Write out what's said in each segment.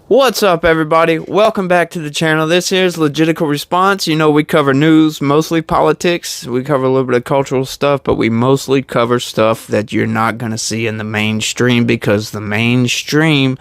What's up, everybody? Welcome back to the channel. This here's Legitical Response. You know, we cover news, mostly politics. We cover a little bit of cultural stuff, but we mostly cover stuff that you're not going to see in the mainstream because the mainstream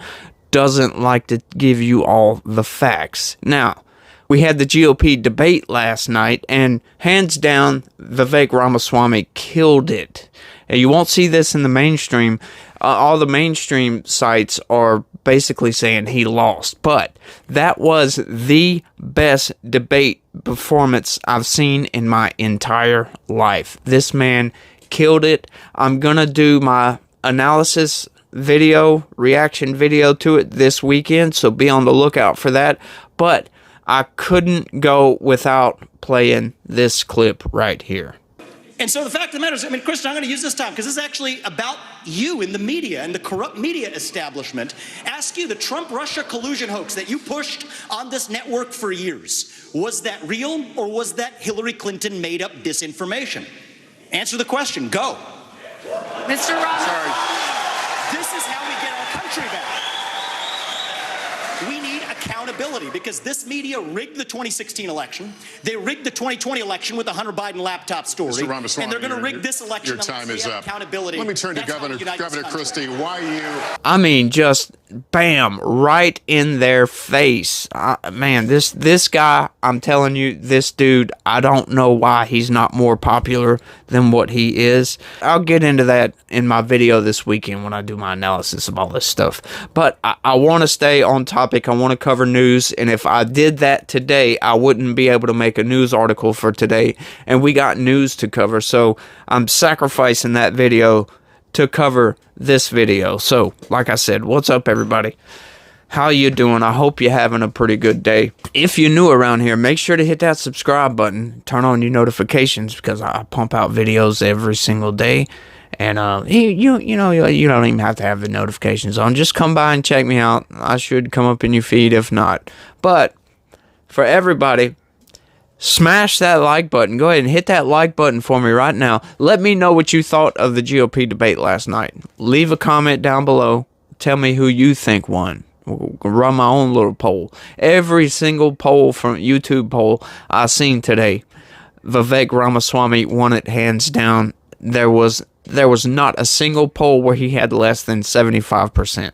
doesn't like to give you all the facts. Now, we had the GOP debate last night, and hands down, Vivek Ramaswamy killed it. And you won't see this in the mainstream. All the mainstream sites are basically saying he lost. But that was the best debate performance I've seen in my entire life. This man killed it. I'm going to do my analysis video, reaction video to it this weekend, so be on the lookout for that. But I couldn't go without playing this clip right here. And so the fact of the matter is, Christian, I'm going to use this time because this is actually about you in the media and the corrupt media establishment. Ask you, the Trump-Russia collusion hoax that you pushed on this network for years, was that real or was that Hillary Clinton made up disinformation? Answer the question. Go. Mr. Ross. Sorry. This is how we get our country back. We need accountability because this media rigged the 2016 election. They rigged the 2020 election with the Hunter Biden laptop story. Mr. Ramaswamy, and they're going to rig this election. Your time is up. Accountability. Let me turn to Governor Christie. Why you? I mean, just bam, right in their face. Man, this guy, I'm telling you, this dude, I don't know why he's not more popular than what he is. I'll get into that in my video this weekend when I do my analysis of all this stuff. But I want to stay on topic. I want to cover news. And if I did that today, I wouldn't be able to make a news article for today. And we got news to cover. So I'm sacrificing that video to cover this video. So, like I said, what's up, everybody? How you doing? I hope you're having a pretty good day. If you're new around here, make sure to hit that subscribe button. Turn on your notifications because I pump out videos every single day. And you don't even have to have the notifications on. Just come by and check me out. I should come up in your feed if not. But for everybody, smash that like button. Go ahead and hit that like button for me right now. Let me know what you thought of the GOP debate last night. Leave a comment down below. Tell me who you think won. We'll run my own little poll. Every single poll from YouTube poll I seen today, Vivek Ramaswamy won it hands down. There was not a single poll where he had less than 75%.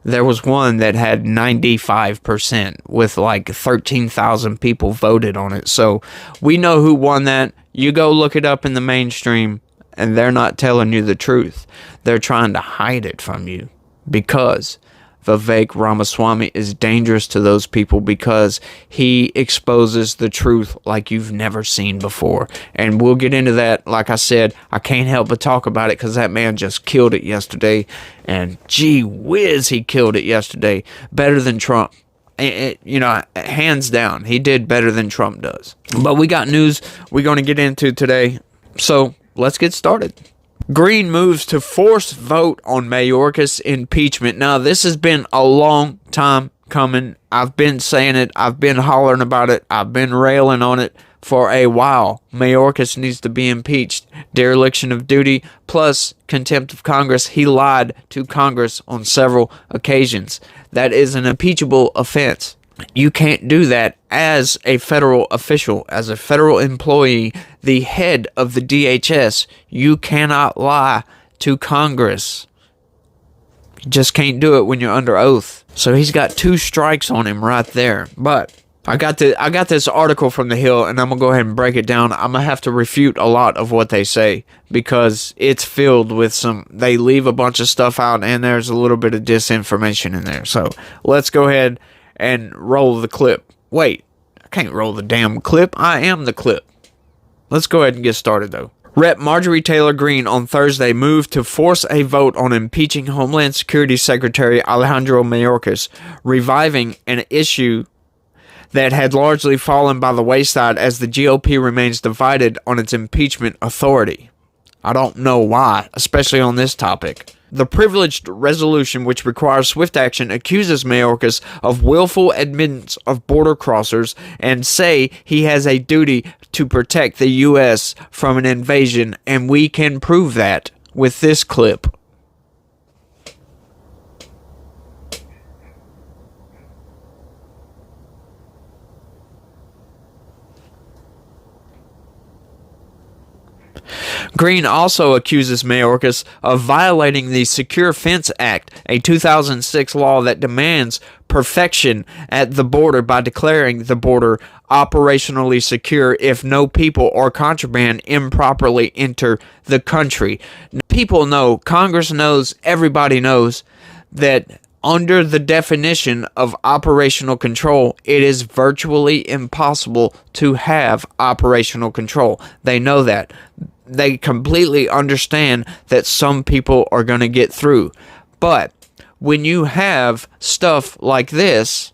There was one that had 95% with like 13,000 people voted on it. So we know who won that. You go look it up in the mainstream and they're not telling you the truth. They're trying to hide it from you because Vivek Ramaswamy is dangerous to those people because he exposes the truth like you've never seen before. And we'll get into that. Like I said, I can't help but talk about it because that man just killed it yesterday. And gee whiz, he killed it yesterday. Better than Trump. Hands down, he did better than Trump does. But we got news we're going to get into today. So let's get started. Green moves to force vote on Mayorkas impeachment. Now, this has been a long time coming. I've been saying it. I've been hollering about it. I've been railing on it for a while. Mayorkas needs to be impeached. Dereliction of duty plus contempt of Congress. He lied to Congress on several occasions. That is an impeachable offense. You can't do that as a federal official, as a federal employee, the head of the DHS. You cannot lie to Congress. You just can't do it when you're under oath. So he's got 2 strikes on him right there. But I got this article from The Hill, and I'm going to go ahead and break it down. I'm going to have to refute a lot of what they say because it's filled with they leave a bunch of stuff out, and there's a little bit of disinformation in there. So let's go ahead and roll the clip. Wait, I can't roll the damn clip. I am the clip. Let's go ahead and get started, though. Rep. Marjorie Taylor Greene on Thursday moved to force a vote on impeaching Homeland Security Secretary Alejandro Mayorkas, reviving an issue that had largely fallen by the wayside as the GOP remains divided on its impeachment authority. I don't know why, especially on this topic. The privileged resolution, which requires swift action, accuses Mayorkas of willful admittance of border crossers and say he has a duty to protect the U.S. from an invasion, and we can prove that with this clip. Green also accuses Mayorkas of violating the Secure Fence Act, a 2006 law that demands perfection at the border by declaring the border operationally secure if no people or contraband improperly enter the country. People know, Congress knows, everybody knows that under the definition of operational control, it is virtually impossible to have operational control. They know that. They completely understand that some people are going to get through. But when you have stuff like this,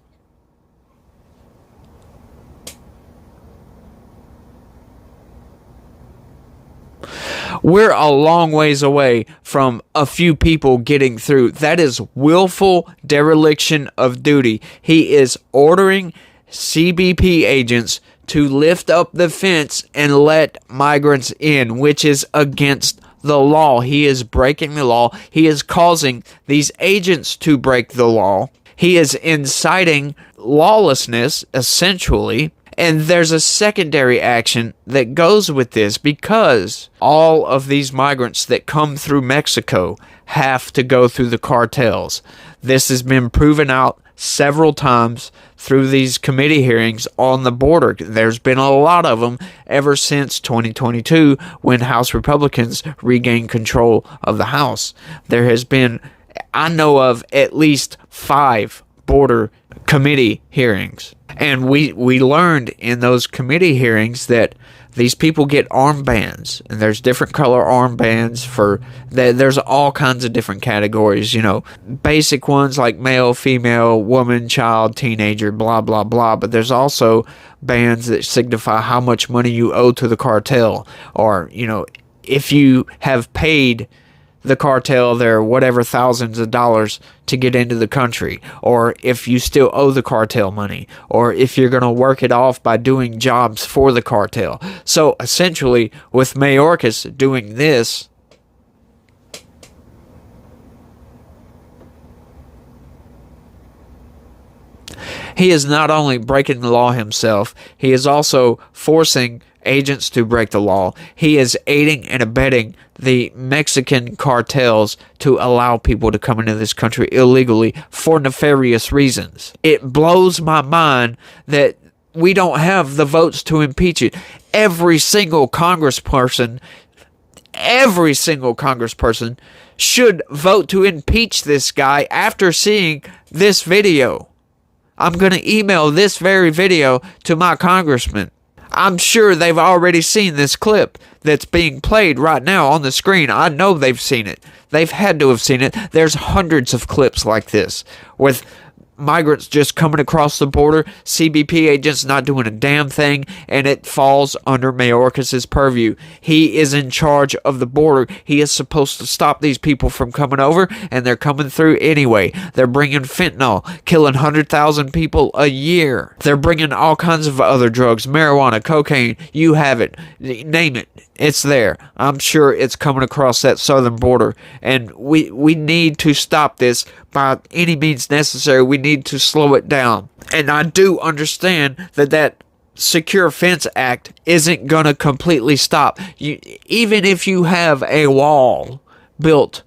we're a long ways away from a few people getting through. That is willful dereliction of duty. He is ordering CBP agents to lift up the fence and let migrants in, which is against the law. He is breaking the law. He is causing these agents to break the law. He is inciting lawlessness, essentially. And there's a secondary action that goes with this, because all of these migrants that come through Mexico have to go through the cartels. This has been proven out several times through these committee hearings on the border. There's been a lot of them ever since 2022, when House Republicans regained control of the House. There has been, I know of, at least 5 border committee hearings. And we learned in those committee hearings that these people get armbands, and there's different color armbands for, there's all kinds of different categories, you know, basic ones like male, female, woman, child, teenager, blah, blah, blah. But there's also bands that signify how much money you owe to the cartel, or, you know, if you have paid the cartel their whatever thousands of dollars to get into the country, or if you still owe the cartel money, or if you're going to work it off by doing jobs for the cartel. So essentially, with Mayorkas doing this, he is not only breaking the law himself, he is also forcing agents to break the law. He is aiding and abetting the Mexican cartels to allow people to come into this country illegally for nefarious reasons. It blows my mind that we don't have the votes to impeach it. Every single congressperson should vote to impeach this guy after seeing this video. I'm going to email this very video to my congressman. I'm sure they've already seen this clip that's being played right now on the screen. I know they've seen it. They've had to have seen it. There's hundreds of clips like this with migrants just coming across the border, CBP agents not doing a damn thing, and it falls under Mayorkas' purview. He is in charge of the border. He is supposed to stop these people from coming over, and they're coming through anyway. They're bringing fentanyl, killing 100,000 people a year. They're bringing all kinds of other drugs, marijuana, cocaine, you have it, name it. It's there. I'm sure it's coming across that southern border, and we need to stop this by any means necessary. We need to slow it down. And I do understand that Secure Fence Act isn't going to completely stop. Even if you have a wall built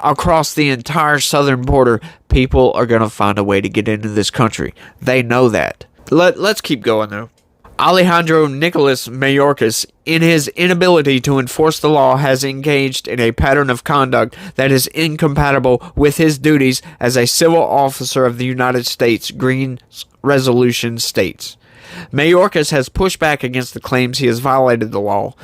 across the entire southern border, people are going to find a way to get into this country. They know that. Let's keep going, though. Alejandro Nicolas Mayorkas, in his inability to enforce the law, has engaged in a pattern of conduct that is incompatible with his duties as a civil officer of the United States, Green's resolution states. Mayorkas has pushed back against the claims he has violated the law.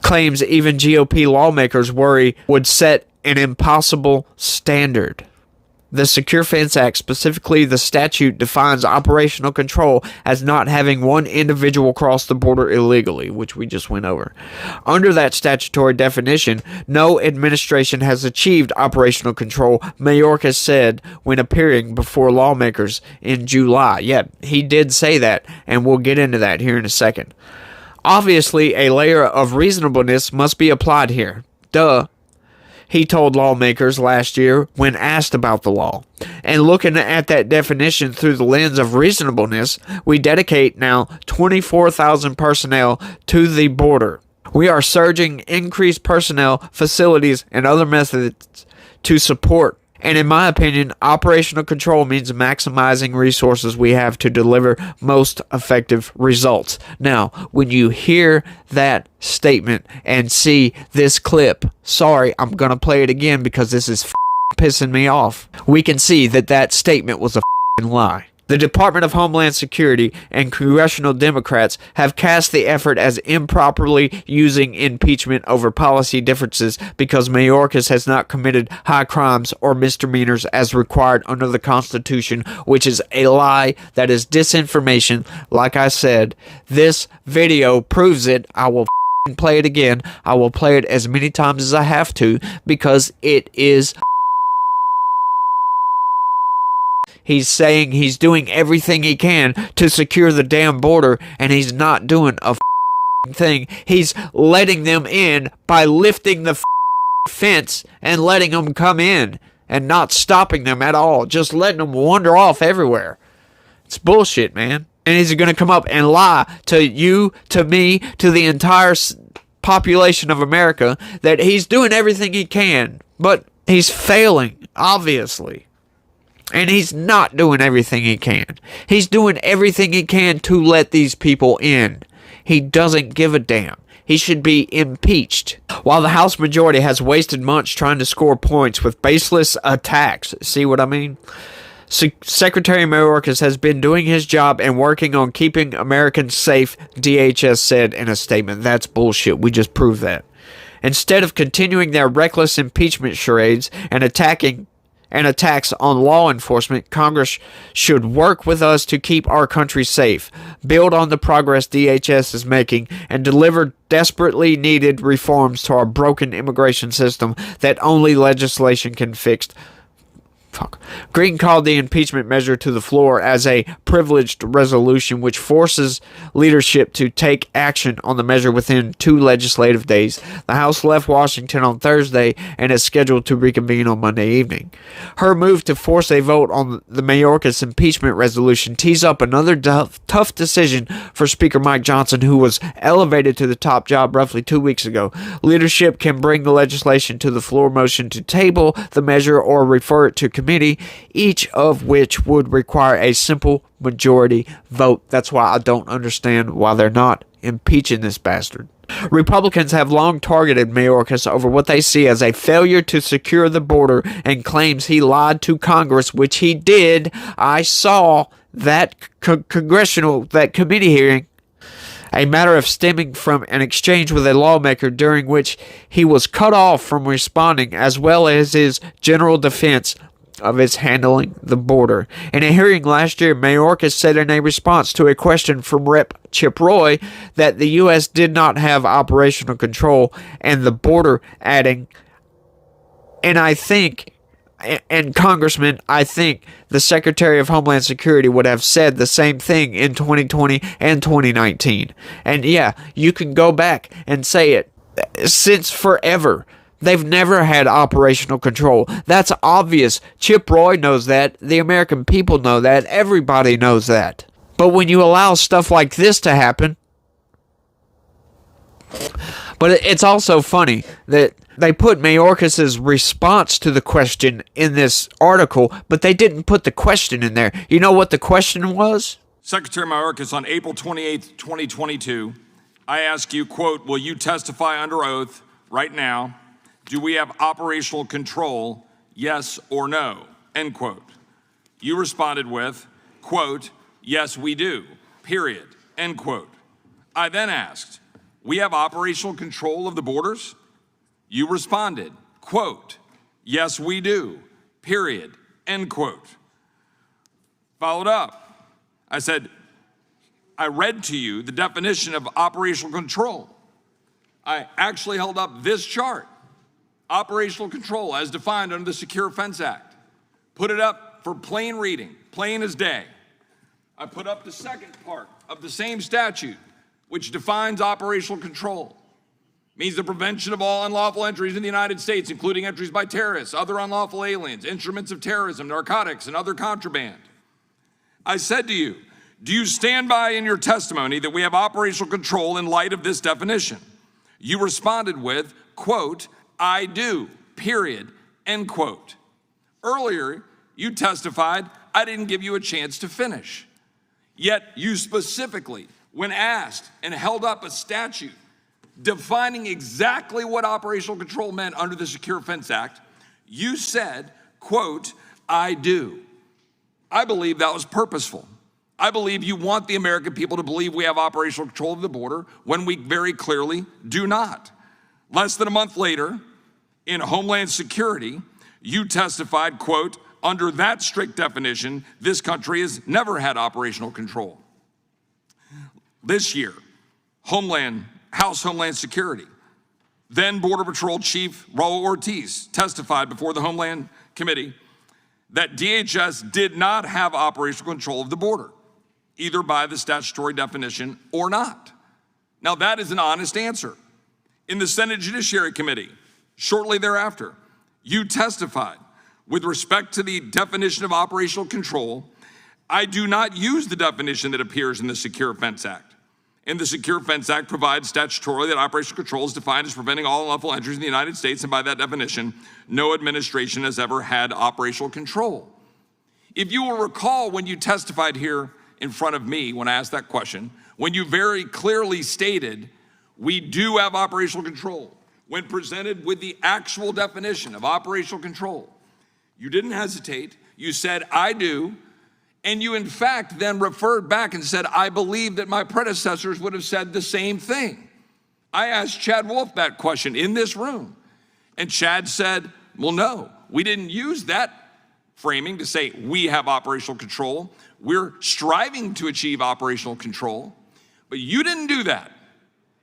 Claims even GOP lawmakers worry would set an impossible standard. The Secure Fence Act, specifically the statute, defines operational control as not having one individual cross the border illegally, which we just went over. Under that statutory definition, no administration has achieved operational control, Mayorkas said when appearing before lawmakers in July. Yeah, he did say that, and we'll get into that here in a second. Obviously, a layer of reasonableness must be applied here. Duh. he told lawmakers last year when asked about the law. And looking at that definition through the lens of reasonableness, we dedicate now 24,000 personnel to the border. We are surging increased personnel, facilities, and other methods to support. And in my opinion, operational control means maximizing resources we have to deliver most effective results. Now, when you hear that statement and see this clip, sorry, I'm going to play it again because this is pissing me off. We can see that that statement was a lie. The Department of Homeland Security and congressional Democrats have cast the effort as improperly using impeachment over policy differences because Mayorkas has not committed high crimes or misdemeanors as required under the Constitution, which is a lie. That is disinformation. Like I said, this video proves it. I will play it again. I will play it as many times as I have to because it is. He's saying he's doing everything he can to secure the damn border, and he's not doing a thing. He's letting them in by lifting the fence and letting them come in and not stopping them at all, just letting them wander off everywhere. It's bullshit, man. And he's going to come up and lie to you, to me, to the entire population of America that he's doing everything he can, but he's failing, obviously. And he's not doing everything he can. He's doing everything he can to let these people in. He doesn't give a damn. He should be impeached. While the House majority has wasted months trying to score points with baseless attacks. See what I mean? Secretary Mayorkas has been doing his job and working on keeping Americans safe, DHS said in a statement. That's bullshit. We just proved that. Instead of continuing their reckless impeachment charades and attacks on law enforcement, Congress should work with us to keep our country safe, build on the progress DHS is making, and deliver desperately needed reforms to our broken immigration system that only legislation can fix. Green called the impeachment measure to the floor as a privileged resolution which forces leadership to take action on the measure within 2 legislative days. The House left Washington on Thursday and is scheduled to reconvene on Monday evening. Her move to force a vote on the Mayorkas impeachment resolution tees up another tough decision for Speaker Mike Johnson, who was elevated to the top job roughly 2 weeks ago. Leadership can bring the legislation to the floor motion to table the measure or refer it to committee, each of which would require a simple majority vote. That's why I don't understand why they're not impeaching this bastard. Republicans have long targeted Mayorkas over what they see as a failure to secure the border and claims he lied to Congress, which he did. I saw that that committee hearing. A matter of stemming from an exchange with a lawmaker during which he was cut off from responding, as well as his general defense of his handling the border. In a hearing last year, Mayorkas said in a response to a question from Rep. Chip Roy that the U.S. did not have operational control and the border, adding, Congressman, I think the Secretary of Homeland Security would have said the same thing in 2020 and 2019. And yeah, you can go back and say it. Since forever, they've never had operational control. That's obvious. Chip Roy knows that. The American people know that. Everybody knows that. But when you allow stuff like this to happen... But it's also funny that they put Mayorkas' response to the question in this article, but they didn't put the question in there. You know what the question was? Secretary Mayorkas, on April 28th, 2022, I ask you, quote, will you testify under oath right now? Do we have operational control, yes or no, end quote. You responded with, quote, yes, we do, period, end quote. I then asked, we have operational control of the borders? You responded, quote, yes, we do, period, end quote. Followed up, I said, I read to you the definition of operational control. I actually held up this chart. Operational control as defined under the Secure Fence Act. Put it up for plain reading, plain as day. I put up the second part of the same statute, which defines operational control. means the prevention of all unlawful entries in the United States, including entries by terrorists, other unlawful aliens, instruments of terrorism, narcotics, and other contraband. I said to you, do you stand by in your testimony that we have operational control in light of this definition? You responded with, quote, I do, period, end quote. Earlier, you testified I didn't give you a chance to finish. Yet you specifically, when asked and held up a statute defining exactly what operational control meant under the Secure Fence Act, you said, quote, I do. I believe that was purposeful. I believe you want the American people to believe we have operational control of the border when we very clearly do not. Less than a month later, in Homeland Security, you testified, quote, under that strict definition, this country has never had operational control. This year, House Homeland Security, then Border Patrol Chief Raul Ortiz testified before the Homeland Committee that DHS did not have operational control of the border, either by the statutory definition or not. Now that is an honest answer. In the Senate Judiciary Committee, shortly thereafter, you testified with respect to the definition of operational control, I do not use the definition that appears in the Secure Fence Act. And the Secure Fence Act provides statutorily that operational control is defined as preventing all unlawful entries in the United States, and by that definition, no administration has ever had operational control. If you will recall when you testified here in front of me when I asked that question, when you very clearly stated, we do have operational control, when presented with the actual definition of operational control, you didn't hesitate, you said, I do, and you in fact then referred back and said, I believe that my predecessors would have said the same thing. I asked Chad Wolf that question in this room, and Chad said, well, no, we didn't use that framing to say we have operational control. We're striving to achieve operational control, but you didn't do that.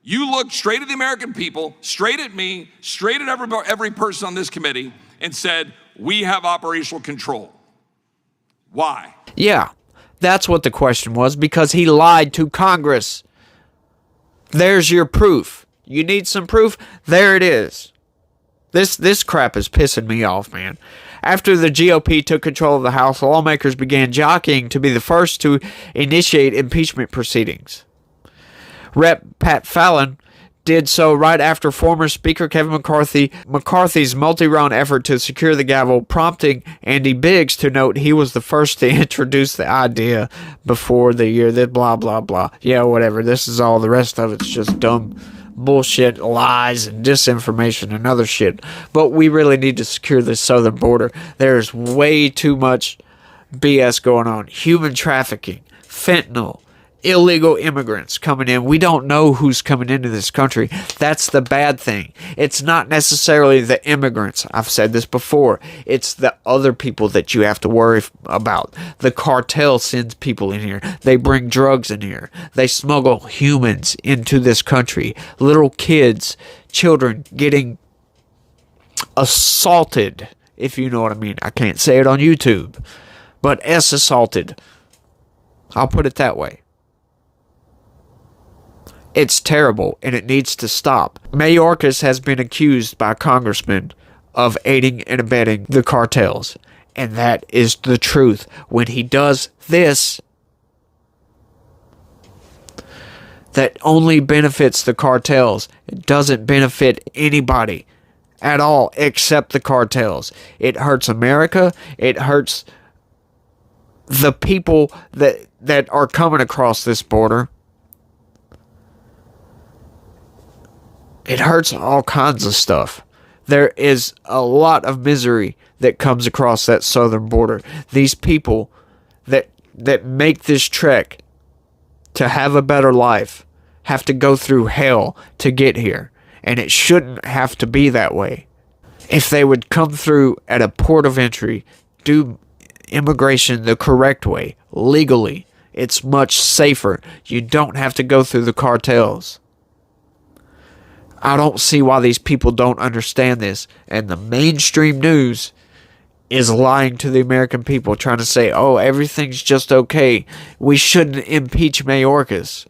You looked straight at the American people, straight at me, straight at every person on this committee, and said, we have operational control. Why? Yeah, that's what the question was, because he lied to Congress. There's your proof. You need some proof? There it is. This crap is pissing me off, man. After the GOP took control of the House, lawmakers began jockeying to be the first to initiate impeachment proceedings. Rep. Pat Fallon did so right after former Speaker Kevin McCarthy's multi-round effort to secure the gavel, prompting Andy Biggs to note he was the first to introduce the idea before the year that blah, blah, blah. Yeah, whatever. This is all. The rest of it's just dumb bullshit, lies, and disinformation and other shit. But we really need to secure the southern border. There's way too much BS going on. Human trafficking, fentanyl, illegal immigrants coming in. We don't know who's coming into this country. That's the bad thing. It's not necessarily the immigrants. I've said this before. It's the other people that you have to worry about. The cartel sends people in here. They bring drugs in here. They smuggle humans into this country. Little kids, children getting assaulted, if you know what I mean. I can't say it on YouTube, but assaulted. I'll put it that way. It's terrible, and it needs to stop. Mayorkas has been accused by congressmen of aiding and abetting the cartels, and that is the truth. When he does this, that only benefits the cartels. It doesn't benefit anybody at all except the cartels. It hurts America. It hurts the people that are coming across this border. It hurts all kinds of stuff. There is a lot of misery that comes across that southern border. These people that make this trek to have a better life have to go through hell to get here. And it shouldn't have to be that way. If they would come through at a port of entry, do immigration the correct way, legally, it's much safer. You don't have to go through the cartels. I don't see why these people don't understand this. And the mainstream news is lying to the American people, trying to say, oh, everything's just okay. We shouldn't impeach Mayorkas.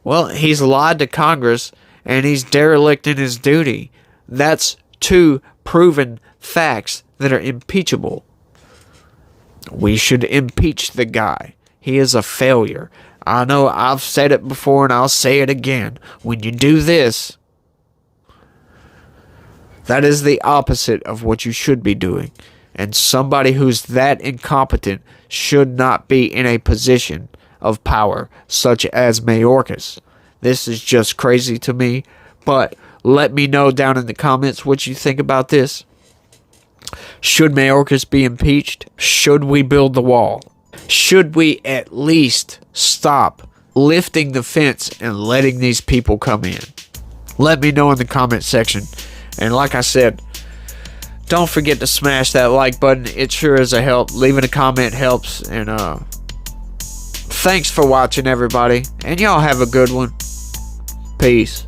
Well, he's lied to Congress, and he's derelict in his duty. That's two proven facts that are impeachable. We should impeach the guy. He is a failure. I know I've said it before and I'll say it again. When you do this, that is the opposite of what you should be doing. And somebody who's that incompetent should not be in a position of power, such as Mayorkas. This is just crazy to me, but let me know down in the comments what you think about this. Should Mayorkas be impeached? Should we build the wall? Should we at least stop lifting the fence and letting these people come in? Let me know in the comment section. And like I said, don't forget to smash that like button. It sure is a help. Leaving a comment helps. And thanks for watching, everybody. And y'all have a good one. Peace.